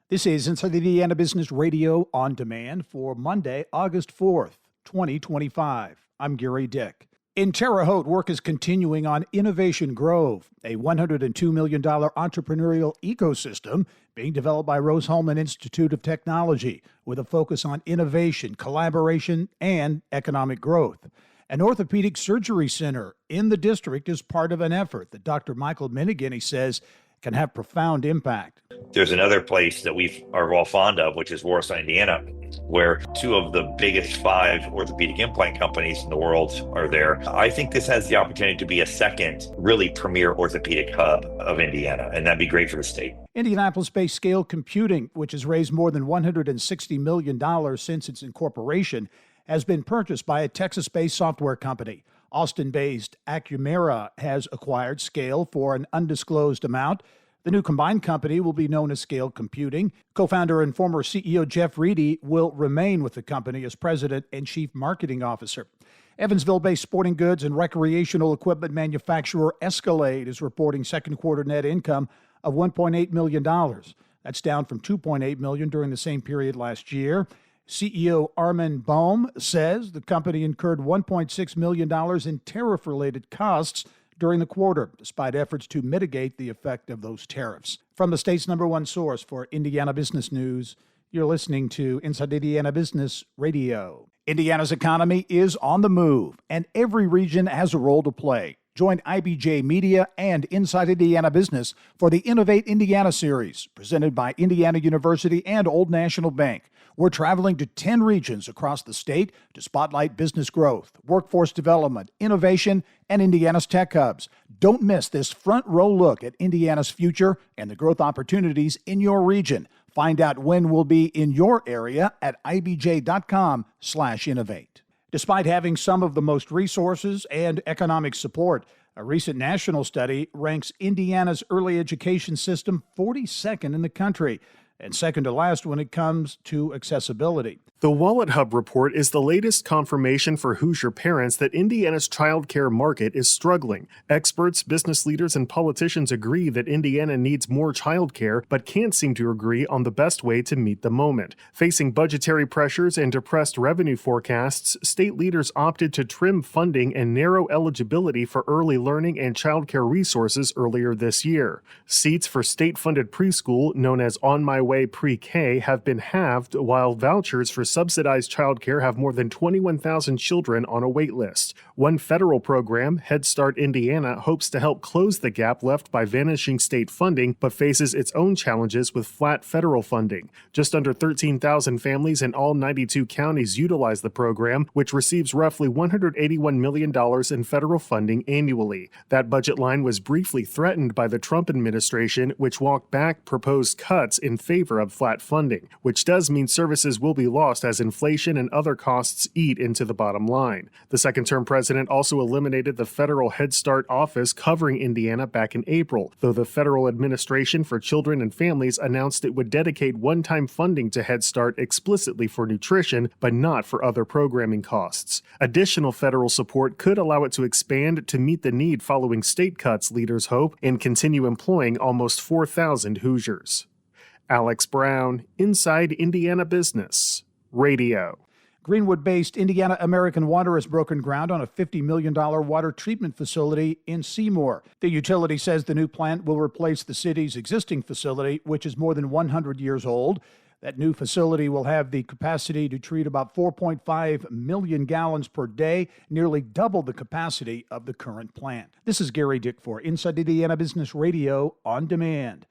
This is Inside Indiana Business Radio on demand for Monday, August 4th, 2025. I'm Gary Dick. In Terre Haute, work is continuing on Innovation Grove, a $102 million entrepreneurial ecosystem being developed by Rose-Hulman Institute of Technology with a focus on innovation, collaboration, and economic growth. An orthopedic surgery center in the district is part of an effort that Dr. Michael Minigan says can have profound impact. There's another place that we are all fond of, which is Warsaw, Indiana, where two of the biggest 5 orthopedic implant companies in the world are there. I think this has the opportunity to be a second really premier orthopedic hub of Indiana, and that'd be great for the state. Indianapolis-based Scale Computing, which has raised more than $160 million since its incorporation, has been purchased by a Texas-based software company. Austin-based Acumera has acquired Scale for an undisclosed amount. The new combined company will be known as Scale Computing. Co-founder and former CEO Jeff Reedy will remain with the company as president and chief marketing officer. Evansville-based sporting goods and recreational equipment manufacturer Escalade is reporting second quarter net income of $1.8 million. That's down from $2.8 million during the same period last year. CEO Armin Bohm says the company incurred $1.6 million in tariff-related costs during the quarter, despite efforts to mitigate the effect of those tariffs. From the state's #1 source for Indiana business news, you're listening to Inside Indiana Business Radio. Indiana's economy is on the move, and every region has a role to play. Join IBJ Media and Inside Indiana Business for the Innovate Indiana series, presented by Indiana University and Old National Bank. We're traveling to 10 regions across the state to spotlight business growth, workforce development, innovation, and Indiana's tech hubs. Don't miss this front row look at Indiana's future and the growth opportunities in your region. Find out when we'll be in your area at ibj.com/innovate. Despite having some of the most resources and economic support, a recent national study ranks Indiana's early education system 42nd in the country and second to last when it comes to accessibility. The Wallet Hub report is the latest confirmation for Hoosier parents that Indiana's childcare market is struggling. Experts, business leaders, and politicians agree that Indiana needs more childcare, but can't seem to agree on the best way to meet the moment. Facing budgetary pressures and depressed revenue forecasts, state leaders opted to trim funding and narrow eligibility for early learning and childcare resources earlier this year. Seats for state-funded preschool, known as On My Way Pre-K, have been halved, while vouchers for subsidized childcare have more than 21,000 children on a wait list. One federal program, Head Start Indiana, hopes to help close the gap left by vanishing state funding, but faces its own challenges with flat federal funding. Just under 13,000 families in all 92 counties utilize the program, which receives roughly $181 million in federal funding annually. That budget line was briefly threatened by the Trump administration, which walked back proposed cuts in favor of flat funding, which does mean services will be lost as inflation and other costs eat into the bottom line. The second-term president also eliminated the federal Head Start office covering Indiana back in April, though the Federal Administration for Children and Families announced it would dedicate one-time funding to Head Start explicitly for nutrition, but not for other programming costs. Additional federal support could allow it to expand to meet the need following state cuts, leaders hope, and continue employing almost 4,000 Hoosiers. Alex Brown, Inside Indiana Business Radio. Greenwood-based Indiana American Water has broken ground on a $50 million water treatment facility in Seymour. The utility says the new plant will replace the city's existing facility, which is more than 100 years old. That new facility will have the capacity to treat about 4.5 million gallons per day, nearly double the capacity of the current plant. This is Gary Dick for Inside Indiana Business Radio on Demand.